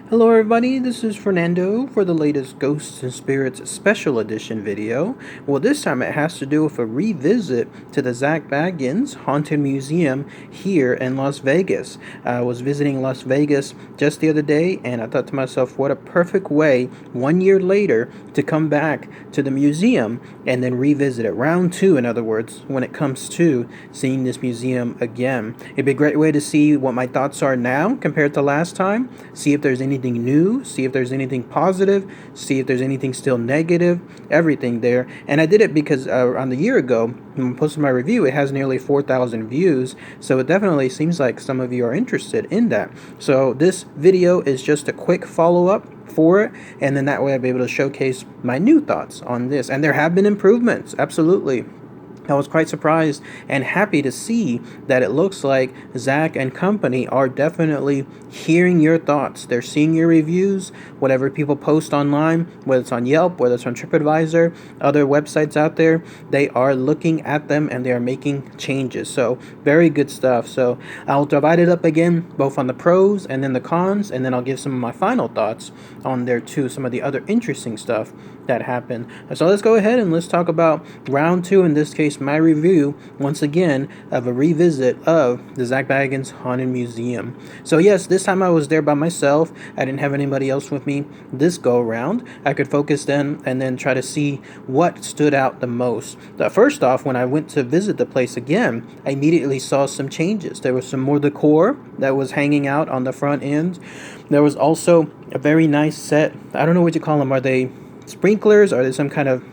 Hello everybody, this is Fernando for the latest Ghosts and Spirits Special Edition video. Well, this time it has to do with a revisit to the Zak Bagans Haunted Museum here in Las Vegas. I was visiting Las Vegas just the other day and I thought to myself, what a perfect way 1 year later to come back to the museum and then revisit it. Round two, in other words, when it comes to seeing this museum again. It'd be a great way to see what my thoughts are now compared to last time, see if there's anything new, see if there's anything positive, see if there's anything still negative, everything there. And I did it because around a year ago, when I posted my review, it has nearly 4,000 views, so it definitely seems like some of you are interested in that. So this video is just a quick follow-up for it, and then that way I'll be able to showcase my new thoughts on this. And there have been improvements, absolutely. I was quite surprised and happy to see that it looks like Zak and company are definitely hearing your thoughts. They're seeing your reviews, whatever people post online, whether it's on Yelp, whether it's on TripAdvisor, other websites out there. They are looking at them and they are making changes. So very good stuff. So I'll divide it up again, both on the pros and then the cons, and then I'll give some of my final thoughts on there too, some of the other interesting stuff that happened. So let's go ahead and let's talk about round two, in this case my review once again of a revisit of the Zak Bagans Haunted Museum. So yes, this time I was there by myself. I didn't have anybody else with me this go around. I could focus then and then try to see what stood out the most. First off, when I went to visit the place again, I immediately saw some changes. There was some more decor that was hanging out on the front end. There was also a very nice set, I don't know what you call them, are they sprinklers? Are there some kind of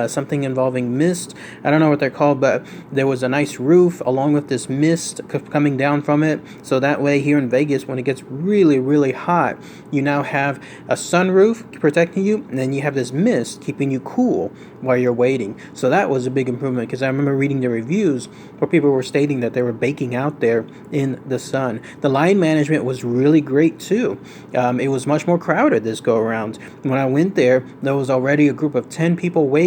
something involving mist? I don't know what they're called, but there was a nice roof along with this mist coming down from it. So that way here in Vegas, when it gets really, really hot, you now have a sunroof protecting you, and then you have this mist keeping you cool while you're waiting. So that was a big improvement, because I remember reading the reviews where people were stating that they were baking out there in the sun. The line management was really great too. It was much more crowded this go around. When I went there was already a group of 10 people waiting,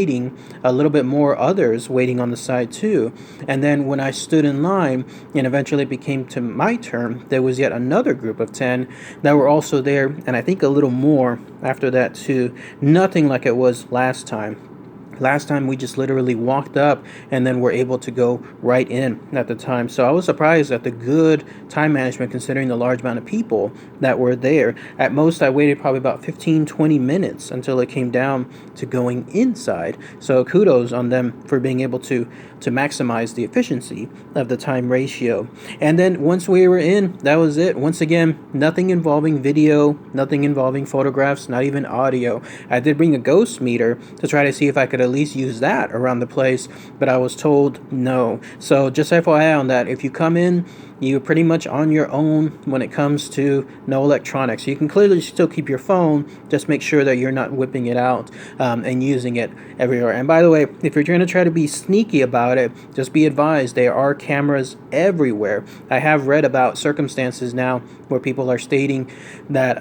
a little bit more others waiting on the side too. And then when I stood in line and eventually it became to my turn, there was yet another group of 10 that were also there, and I think a little more after that too. Nothing like it was last time. Last time we just literally walked up and then were able to go right in at the time. So I was surprised at the good time management considering the large amount of people that were there. At most I waited probably about 15-20 minutes until it came down to going inside. So kudos on them for being able to maximize the efficiency of the time ratio. And then once we were in, that was it. Once again, nothing involving video, nothing involving photographs, not even audio. I did bring a ghost meter to try to see if I could at least use that around the place, but I was told no. So just FYI on that, if you come in, you're pretty much on your own when it comes to no electronics. You can clearly still keep your phone, just make sure that you're not whipping it out and using it everywhere. And by the way, if you're going to try to be sneaky about it, just be advised there are cameras everywhere. I have read about circumstances now where people are stating that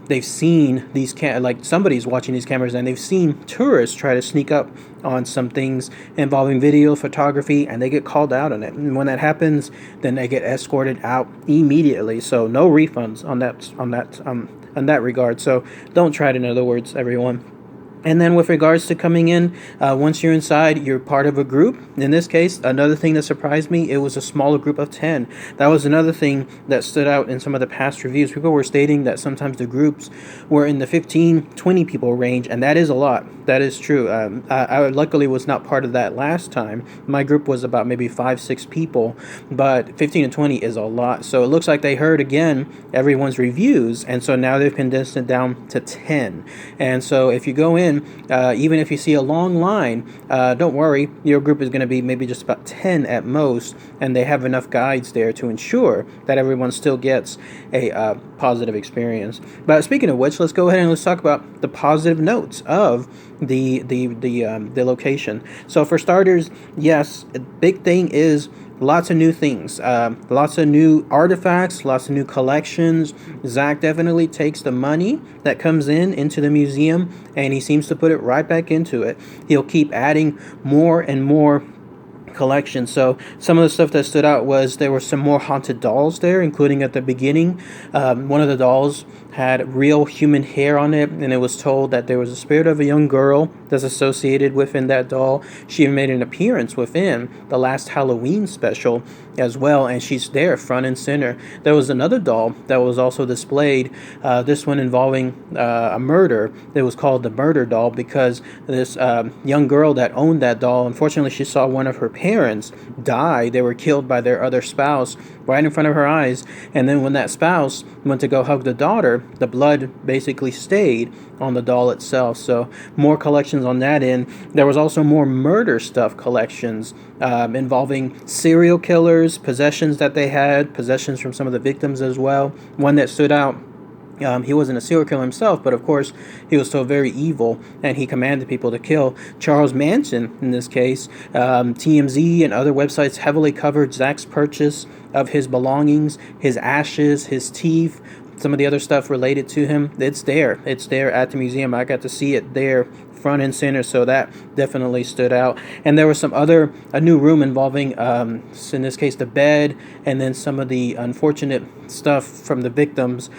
they've seen these like somebody's watching these cameras and they've seen tourists try to sneak up on some things involving video photography, and they get called out on it. And when that happens, then they get escorted out immediately. So no refunds on that regard. So don't try it, in other words, everyone. And then with regards to coming in, once you're inside, you're part of a group. In this case, another thing that surprised me, it was a smaller group of 10. That was another thing that stood out in some of the past reviews. People were stating that sometimes the groups were in the 15-20 people range, and that is a lot. That is true. I luckily was not part of that last time. My group was about maybe 5-6 people, but 15 and 20 is a lot. So it looks like they heard again everyone's reviews, and so now they've condensed it down to 10. And so if you go in, even if you see a long line, don't worry, your group is going to be maybe just about 10 at most, and they have enough guides there to ensure that everyone still gets a positive experience. But speaking of which, let's go ahead and let's talk about the positive notes of the location. So for starters, yes, a big thing is lots of new things, lots of new artifacts, lots of new collections. Zak definitely takes the money that comes into the museum, and he seems to put it right back into it. He'll keep adding more and more collection. So some of the stuff that stood out was there were some more haunted dolls there, including at the beginning. One of the dolls had real human hair on it, and it was told that there was a spirit of a young girl that's associated within that doll. She even made an appearance within the last Halloween special as well, and she's there front and center. There was another doll that was also displayed, this one involving a murder. It was called the murder doll because this young girl that owned that doll, unfortunately, she saw one of her parents die. They were killed by their other spouse right in front of her eyes, and then when that spouse went to go hug the daughter, the blood basically stayed on the doll itself. So more collections on that end. There was also more murder stuff collections involving serial killers, possessions that they had, possessions from some of the victims as well. One that stood out, he wasn't a serial killer himself, but of course he was still very evil, and he commanded people to kill. Charles Manson, in this case, TMZ and other websites heavily covered Zak's purchase of his belongings, his ashes, his teeth, some of the other stuff related to him. It's there at the museum. I got to see it there front and center, so that definitely stood out. And there was a new room involving, in this case, the bed, and then some of the unfortunate stuff from the victims.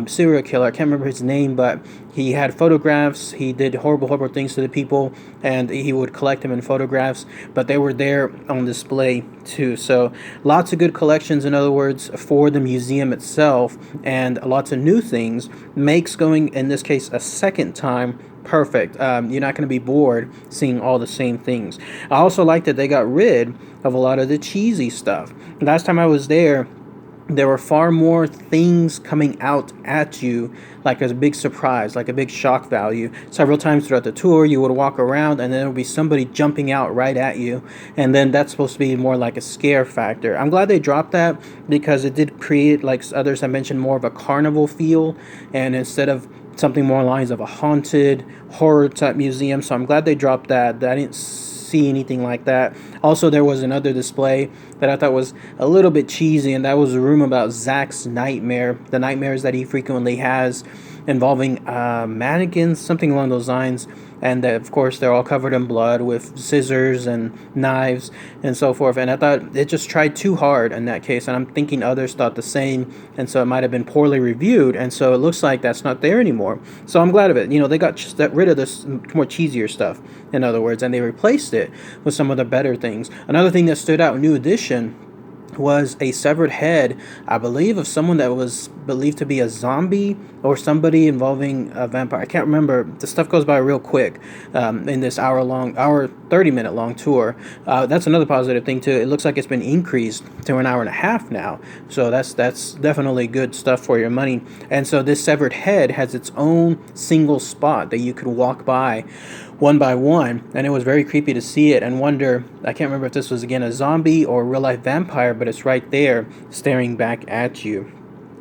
Serial killer, I can't remember his name, but he had photographs. He did horrible things to the people, and he would collect them in photographs, but they were there on display too. So lots of good collections, in other words, for the museum itself, and lots of new things. Makes going, in this case, a second time perfect. You're not going to be bored seeing all the same things. I also like that they got rid of a lot of the cheesy stuff. Last time I was there were far more things coming out at you, like as a big surprise, like a big shock value. Several times throughout the tour, you would walk around and then there would be somebody jumping out right at you, and then that's supposed to be more like a scare factor. I'm glad they dropped that because it did create, like others I mentioned, more of a carnival feel, and instead of something more lines of a haunted horror type museum. So I'm glad they dropped that. I didn't see anything like that. Also, there was another display that I thought was a little bit cheesy, and that was a room about Zak's nightmare, the nightmares that he frequently has involving mannequins, something along those lines. And of course, they're all covered in blood with scissors and knives and so forth. And I thought it just tried too hard in that case. And I'm thinking others thought the same. And so it might have been poorly reviewed. And so it looks like that's not there anymore. So I'm glad of it. They got rid of this more cheesier stuff, in other words, and they replaced it with some of the better things. Another thing that stood out, new edition, was a severed head, I believe, of someone that was believed to be a zombie or somebody involving a vampire. I can't remember. The stuff goes by real quick in this 30-minute long tour. That's another positive thing too. It looks like it's been increased to an hour and a half now. So that's definitely good stuff for your money. And so this severed head has its own single spot that you could walk by one by one, and it was very creepy to see it and wonder, I can't remember if this was again a zombie or a real life vampire, but it's right there staring back at you.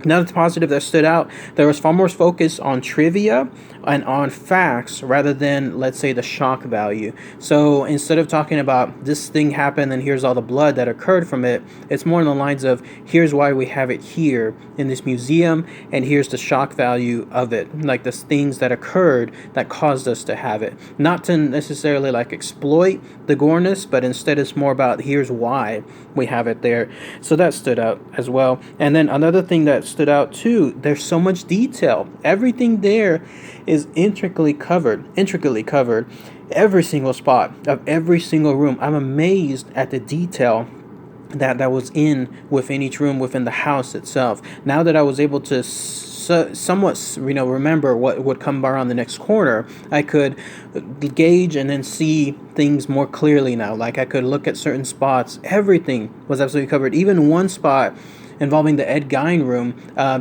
Another positive that stood out, there was far more focus on trivia and on facts rather than, let's say, the shock value. So instead of talking about this thing happened and here's all the blood that occurred from it, it's more in the lines of here's why we have it here in this museum and here's the shock value of it, like the things that occurred that caused us to have it. Not to necessarily like exploit the goreness, but instead it's more about here's why we have it there. So that stood out as well. And then another thing that stood out too, there's so much detail. Everything there is intricately covered. Every single spot of every single room. I'm amazed at the detail that was within each room within the house itself. Now that I was able to somewhat remember what would come around the next corner, I could gauge and then see things more clearly now. Like I could look at certain spots. Everything was absolutely covered. Even one spot involving the Ed Gein room,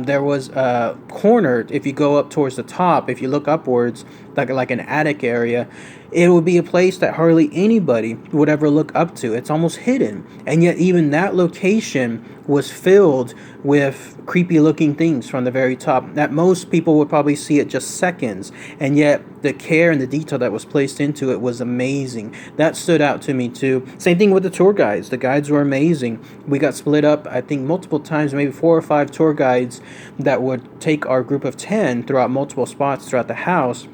there was a corner. If you go up towards the top, if you look upwards, like an attic area, it would be a place that hardly anybody would ever look up to. It's almost hidden. And yet even that location was filled with creepy looking things from the very top that most people would probably see it just seconds. And yet the care and the detail that was placed into it was amazing. That stood out to me too. Same thing with the tour guides. The guides were amazing. We got split up, I think, multiple times, maybe 4 or 5 tour guides that would take our group of 10 throughout multiple spots throughout the house.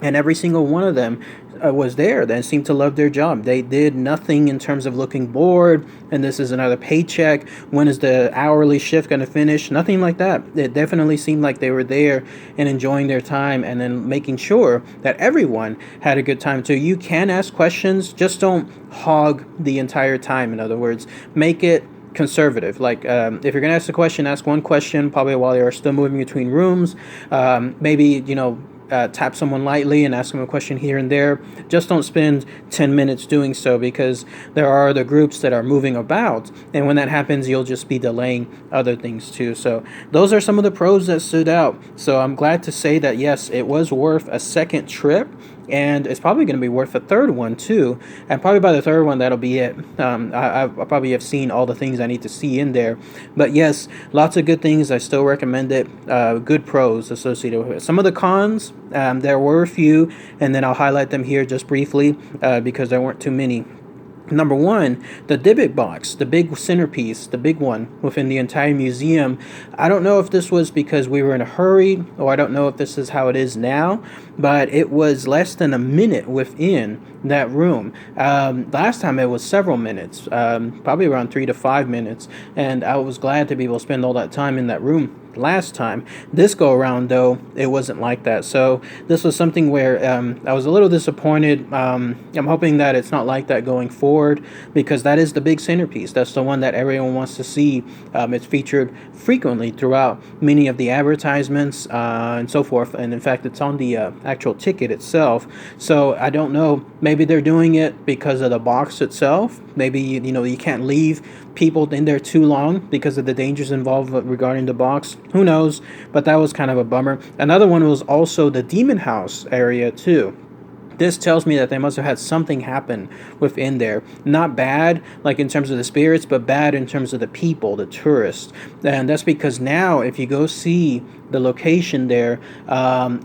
And every single one of them was there that seemed to love their job. They did nothing in terms of looking bored, and this is another paycheck. When is the hourly shift going to finish? Nothing like that. It definitely seemed like they were there and enjoying their time, and then making sure that everyone had a good time too. You can ask questions, just don't hog the entire time. In other words, make it conservative. Like, if you're gonna ask a question, ask one question probably while you're still moving between rooms. Maybe, tap someone lightly and ask them a question here and there. Just don't spend 10 minutes doing so, because there are other groups that are moving about, and when that happens, you'll just be delaying other things too. So those are some of the pros that stood out. So I'm glad to say that yes, it was worth a second trip, and it's probably going to be worth a third one too. And probably by the third one, that'll be it. I probably have seen all the things I need to see in there. But yes, lots of good things. I still recommend it. Good pros associated with it. Some of the cons, there were a few, and then I'll highlight them here just briefly because there weren't too many. Number one, the Dybbuk box, the big centerpiece, the big one within the entire museum. I don't know if this was because we were in a hurry, or I don't know if this is how it is now, but it was less than a minute within that room. Last time it was several minutes, probably around 3 to 5 minutes, and I was glad to be able to spend all that time in that room last time. This go around, though, it wasn't like that. So this was something where I was a little disappointed. I'm hoping that it's not like that going forward, because that is the big centerpiece. That's the one that everyone wants to see. It's featured frequently throughout many of the advertisements and so forth. And in fact, it's on the actual ticket itself. So I don't know. Maybe they're doing it because of the box itself. Maybe, you can't leave people in there too long because of the dangers involved regarding the box. Who knows? But that was kind of a bummer. Another one was also the Demon House area too. This tells me that they must have had something happen within there. Not bad, like in terms of the spirits, but bad in terms of the people, the tourists. And that's because now, if you go see the location there,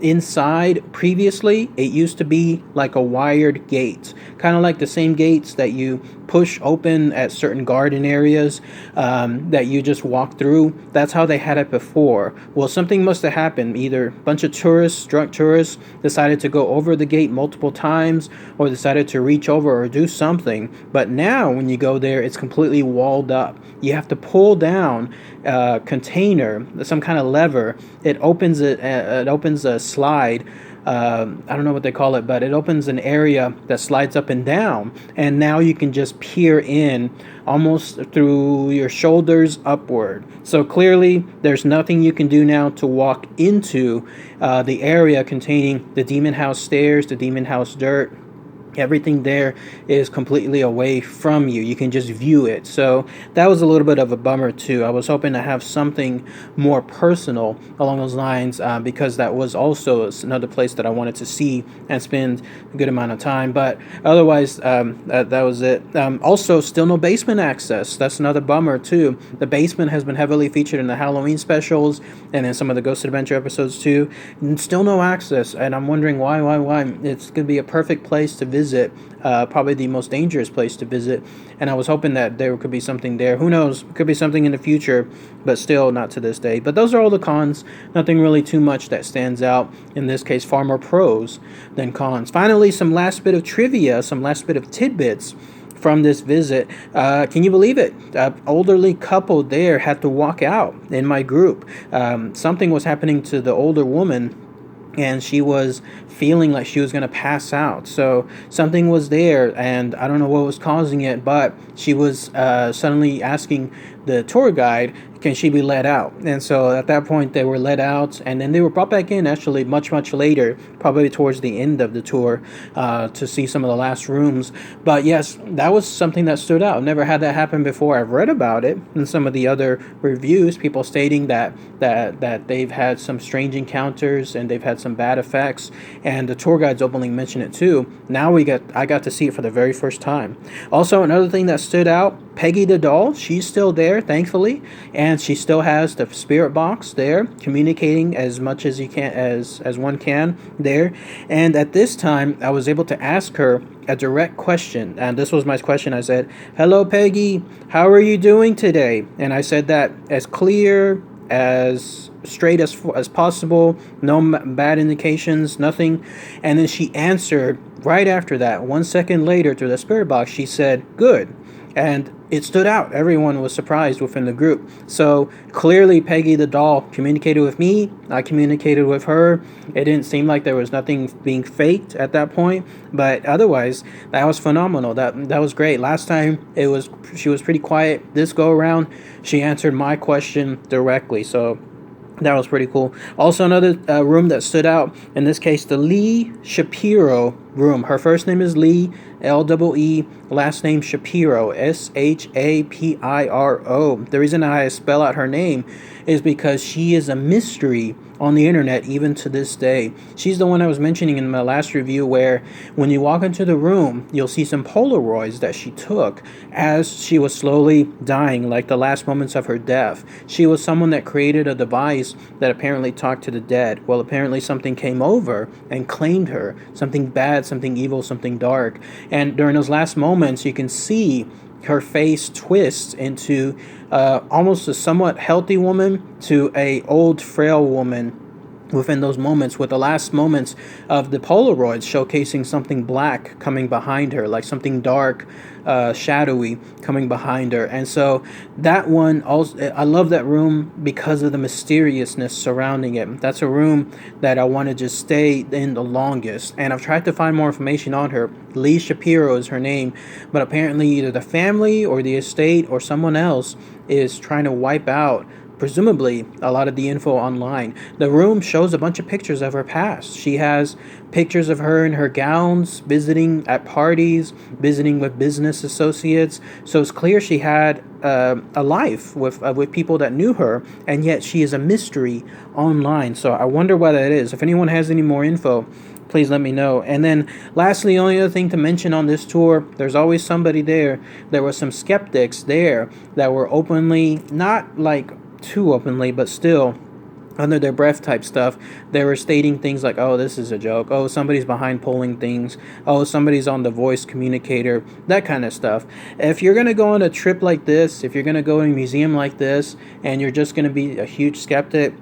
inside, previously, it used to be like a wired gate. Kind of like the same gates that you push open at certain garden areas that you just walk through. That's how they had it before. Well, something must have happened. Either a bunch of tourists, drunk tourists, decided to go over the gate multiple times, or decided to reach over or do something. But now when you go there, it's completely walled up. You have to pull down a container, some kind of lever. It opens a slide. I don't know what they call it, but it opens an area that slides up and down, and now you can just peer in almost through your shoulders upward. So clearly there's nothing you can do now to walk into the area containing the Demon House stairs, the Demon House dirt. Everything there is completely away from you. You can just view it. So that was a little bit of a bummer too. I was hoping to have something more personal along those lines, because that was also another place that I wanted to see and spend a good amount of time. But otherwise, that was it. Also, still no basement access. That's another bummer too. The basement has been heavily featured in the Halloween specials and in some of the Ghost Adventure episodes too. And still no access, and I'm wondering why. It's going to be a perfect place to visit. Probably the most dangerous place to visit, and I was hoping that there could be something there. Who knows? Could be something in the future, but still not to this day. But those are all the cons. Nothing really too much that stands out. In this case, far more pros than cons. Finally, some last bit of trivia, some last bit of tidbits from this visit. Can you believe it? An elderly couple there had to walk out in my group. Something was happening to the older woman, and she was feeling like she was going to pass out. So something was there, and I don't know what was causing it, but she was suddenly asking the tour guide, can she be let out? And so at that point, they were let out, and then they were brought back in actually much later, probably towards the end of the tour, to see some of the last rooms. But yes, that was something that stood out. I've never had that happen before. I've read about it in some of the other reviews, people stating that they've had some strange encounters and they've had some bad effects, and the tour guides openly mention it too. Now I got to see it for the very first time. Also, another thing that stood out, Peggy the doll, she's still there, thankfully, and she still has the spirit box there, communicating as much as you can, as one can there. And at this time, I was able to ask her a direct question, and this was my question. I said, "Hello, Peggy, how are you doing today?" And I said that as clear as straight as possible, no bad indications, nothing. And then she answered right after that. 1 second later, through the spirit box, she said, "Good." And it stood out. Everyone was surprised within the group. So clearly, Peggy the doll communicated with me. I communicated with her. It didn't seem like there was nothing being faked at that point, but otherwise, that was phenomenal. That was great. Last time, she was pretty quiet. This go around, she answered my question directly. So that was pretty cool. Also, another room that stood out, in this case, the Lee Shapiro room. Her first name is Lee, Lee, last name Shapiro, Shapiro. The reason I spell out her name is because she is a mystery on the internet even to this day. She's the one I was mentioning in my last review, where when you walk into the room, you'll see some Polaroids that she took as she was slowly dying, like the last moments of her death. She was someone that created a device that apparently talked to the dead. Well, apparently something came over and claimed her. Something bad, something evil, something dark. And during those last moments, you can see her face twist into almost a somewhat healthy woman to a old frail woman within those moments, with the last moments of the Polaroids showcasing something black coming behind her, like something dark, shadowy coming behind her. And so that one also, I love that room because of the mysteriousness surrounding it. That's a room that I want to just stay in the longest, and I've tried to find more information on her. Lee Shapiro is her name, but apparently either the family or the estate or someone else is trying to wipe out, presumably, a lot of the info online. The room shows a bunch of pictures of her past. She has pictures of her in her gowns, visiting at parties, visiting with business associates. So it's clear she had a life with people that knew her, and yet she is a mystery online. So I wonder what that is. If anyone has any more info, please let me know. And then lastly, only other thing to mention on this tour, there's always somebody there. There were some skeptics there that were openly, not like too openly, but still under their breath type stuff, they were stating things like, "Oh, this is a joke. Oh, somebody's behind pulling things. Oh, somebody's on the voice communicator," that kind of stuff. If you're going to go on a trip like this, if you're going to go in a museum like this, and you're just going to be a huge skeptic,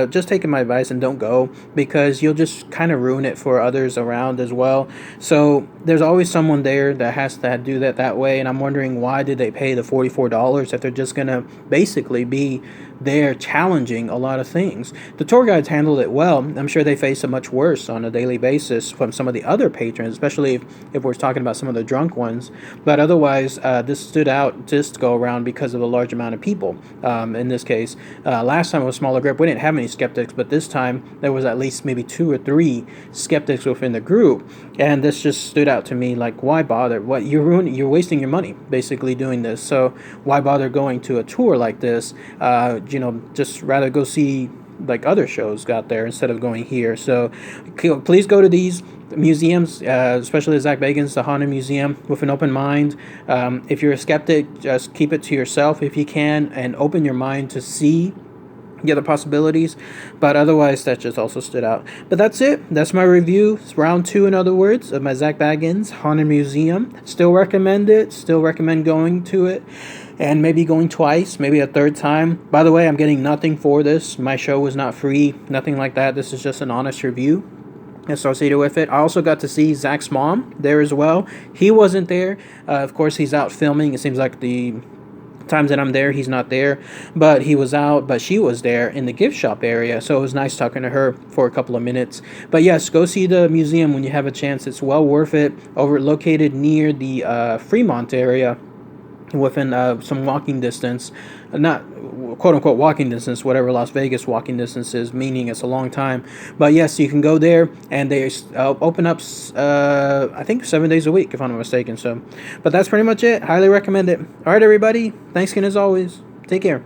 just take my advice and don't go, because you'll just kind of ruin it for others around as well. So there's always someone there that has to do that way, and I'm wondering, why did they pay the $44 if they're just going to basically be there challenging a lot of things? The tour guides handled it well. I'm sure they face a much worse on a daily basis from some of the other patrons, especially if we're talking about some of the drunk ones. But otherwise, this stood out just to go around because of the large amount of people. In this case, last time it was a smaller group. We didn't have any skeptics, but this time there was at least maybe 2 or 3 skeptics within the group. And this just stood out to me, like, why bother? What you're wasting your money basically doing this. So why bother going to a tour like this? Just rather go see like other shows got there instead of going here. So please go to these museums, especially the Zak Bagans, the Haunted Museum, with an open mind. If you're a skeptic, just keep it to yourself if you can, and open your mind to see the other possibilities. But otherwise, that just also stood out. But that's it. That's my review. It's round 2, in other words, of my Zak Bagans Haunted Museum. Still recommend it. Still recommend going to it. And maybe going twice, maybe a third time. By the way, I'm getting nothing for this. My show was not free, nothing like that. This is just an honest review associated with it. I also got to see Zak's mom there as well. He wasn't there. Of course, he's out filming. It seems like the times that I'm there, he's not there. But he was out, but she was there in the gift shop area. So it was nice talking to her for a couple of minutes. But yes, go see the museum when you have a chance. It's well worth it. Located near the Fremont area, within some walking distance, not quote-unquote walking distance, whatever Las Vegas walking distance is, meaning it's a long time. But yes, you can go there, and they open up, I think, 7 days a week, if I'm not mistaken. So, but that's pretty much it. Highly recommend it. All right, everybody. Thanks again as always. Take care.